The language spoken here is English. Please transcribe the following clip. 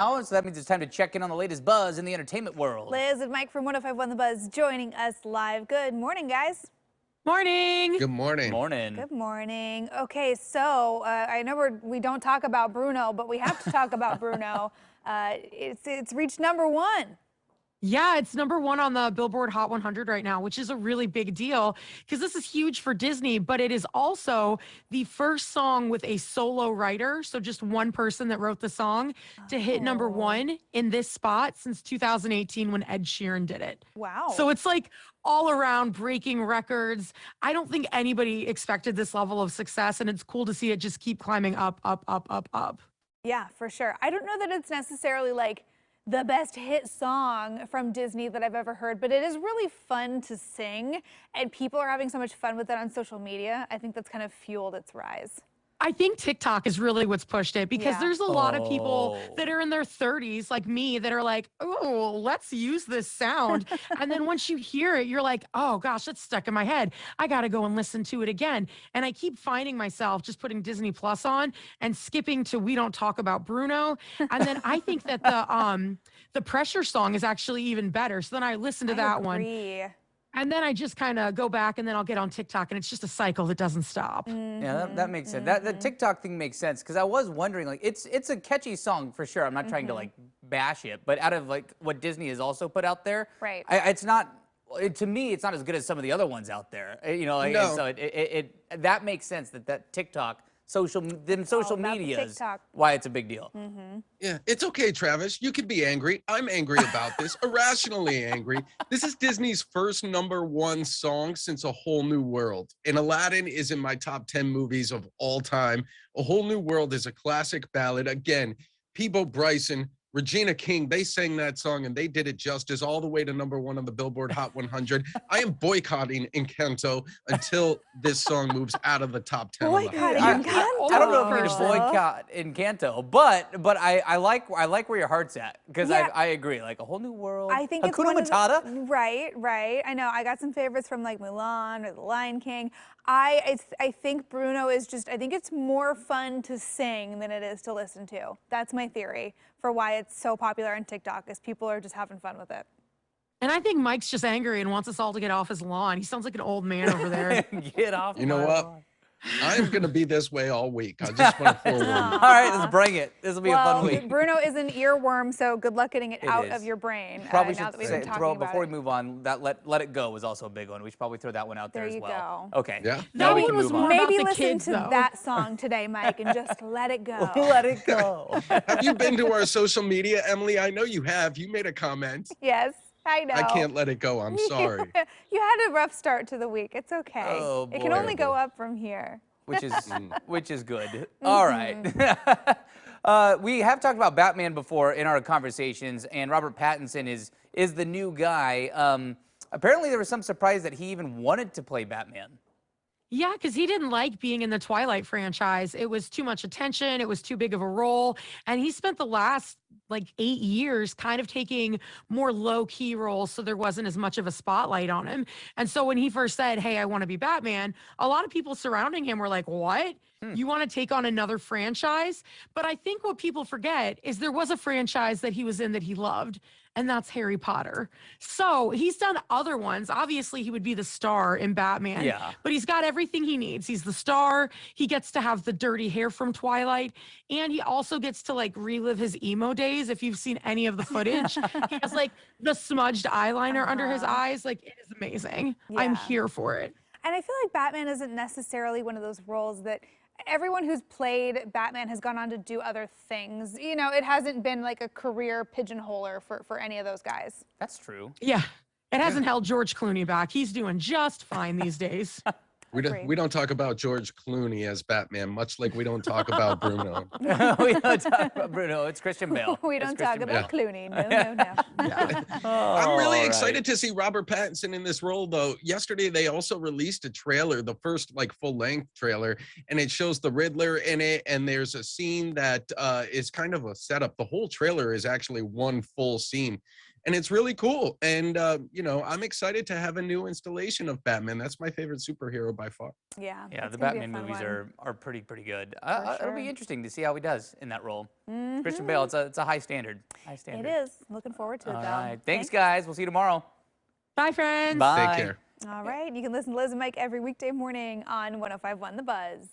Oh, so that means it's time to check in on the latest buzz in the entertainment world. Liz and Mike from 105.1 The Buzz joining us live. Good morning, guys. Morning. Good morning. Morning. Good morning. Okay, so I know we don't talk about Bruno, but we have to talk about Bruno. It's reached #1. Yeah, it's #1 on the Billboard Hot 100 right now, which is a really big deal because this is huge for Disney, but it is also the first song with a solo writer, so just one person that wrote the song, to hit #1 in this spot since 2018 when Ed Sheeran did it. Wow. So it's like all around breaking records. I don't think anybody expected this level of success, and it's cool to see it just keep climbing up, up, up, up, up. Yeah, for sure. I don't know that it's necessarily like the best hit song from Disney that I've ever heard, but it is really fun to sing, and people are having so much fun with it on social media. I think that's kind of fueled its rise. I think TikTok is really what's pushed it because Yeah. there's a lot of people Oh. that are in their 30s, like me, that are like, oh, let's use this sound. And then once you hear it, you're like, oh gosh, that's stuck in my head. I got to go and listen to it again. And I keep finding myself just putting Disney Plus on and skipping to We Don't Talk About Bruno. And then I think that the Pressure song is actually even better. So then I listen to that one. And then I just kind of go back and then I'll get on TikTok and it's just a cycle that doesn't stop. Yeah, that makes sense. That the TikTok thing makes sense because I was wondering, like, it's a catchy song for sure. I'm not trying to like bash it, but out of like what Disney has also put out there, Right. It's not. To me, it's not as good as some of the other ones out there. You know, like, No. so that makes sense that TikTok social about the media is TikTok. why it's a big deal. Yeah, it's okay, Travis. You could be angry. I'm angry about this, irrationally angry. This is Disney's first #1 song since A Whole New World. And Aladdin is in my top 10 movies of all time. A Whole New World is a classic ballad. Again, Peabo Bryson, Regina King, they sang that song and they did it justice all the way to #1 on the Billboard Hot 100. I am boycotting Encanto until this song moves out of the top 10. on the Hot Boycotting 100. Encanto. I don't know if you're to Person. boycott Encanto, but I like where your heart's at because Yeah. I agree. Like A Whole New World. I think it's Hakuna one of the- Matata. Right. I know. I got some favorites from like Mulan or The Lion King. I think Bruno is just. I think it's more fun to sing than it is to listen to. That's my theory for why it's so popular on TikTok. Is people are just having fun with it. And I think Mike's just angry and wants us all to get off his lawn. He sounds like an old man over there. Get off. You know my what? lawn. I'm going to be this way all week. I just want to forewarn you. All right, let's bring it. This will be a Well, fun week. Bruno is an earworm, so good luck getting it out is. of your brain. Probably now should that we've been say, talking throw about before it. we move on. That let it go was also a big one. We should probably throw that one out there, There as you well. go. Okay. Yeah. Now we That can one was move on. more about Maybe the listen kids, to though. that song today, Mike, and just let it go. Let it go. Have you been to our social media, Emily? I know you have. You made a comment. Yes, I know. I can't let it go. I'm sorry. You had a rough start to the week. It's okay. Oh, It can boy. only go up from here. which is good. All right. We have talked about Batman before in our conversations, and Robert Pattinson is the new guy. Apparently, there was some surprise that he even wanted to play Batman. Yeah, because he didn't like being in the Twilight franchise. It was too much attention. It was too big of a role. And he spent the last like 8 years kind of taking more low key roles. So there wasn't as much of a spotlight on him. And so when he first said, hey, I want to be Batman, a lot of people surrounding him were like, what? You want to take on another franchise? But I think what people forget is there was a franchise that he was in that he loved, and that's Harry Potter. So he's done other ones. Obviously, he would be the star in Batman. Yeah. But he's got everything he needs. He's the star. He gets to have the dirty hair from Twilight. And he also gets to like relive his emo days. If you've seen any of the footage, he has like the smudged eyeliner under his eyes. Like it is amazing. I'm Yeah. here for it. And I feel like Batman isn't necessarily one of those roles that everyone who's played Batman has gone on to do other things. You know, it hasn't been like a career pigeonholer for any of those guys. That's true. Yeah. It hasn't held George Clooney back. He's doing just fine these days. We don't talk about George Clooney as Batman, much like we don't talk about Bruno. We don't talk about Bruno. It's Christian Bale. We It's don't talk Christian about Bale. Clooney. No. I'm really All excited right. to see Robert Pattinson in this role, though. Yesterday, they also released a trailer, the first like full-length trailer, and it shows the Riddler in it. And there's a scene that is kind of a setup. The whole trailer is actually one full scene. and it's really cool. And you know, I'm excited to have a new installation of Batman. That's my favorite superhero by far. Yeah. Yeah, it's the gonna be a Batman fun movies one. are pretty good. It'll be sure. interesting to see how he does in that role. Christian Bale, it's a high standard. High It standard. is. Looking forward to it All though. right. Thanks, guys. We'll see you tomorrow. Bye, friends. Bye. Take care. All right. You can listen to Liz and Mike every weekday morning on 105.1 The Buzz.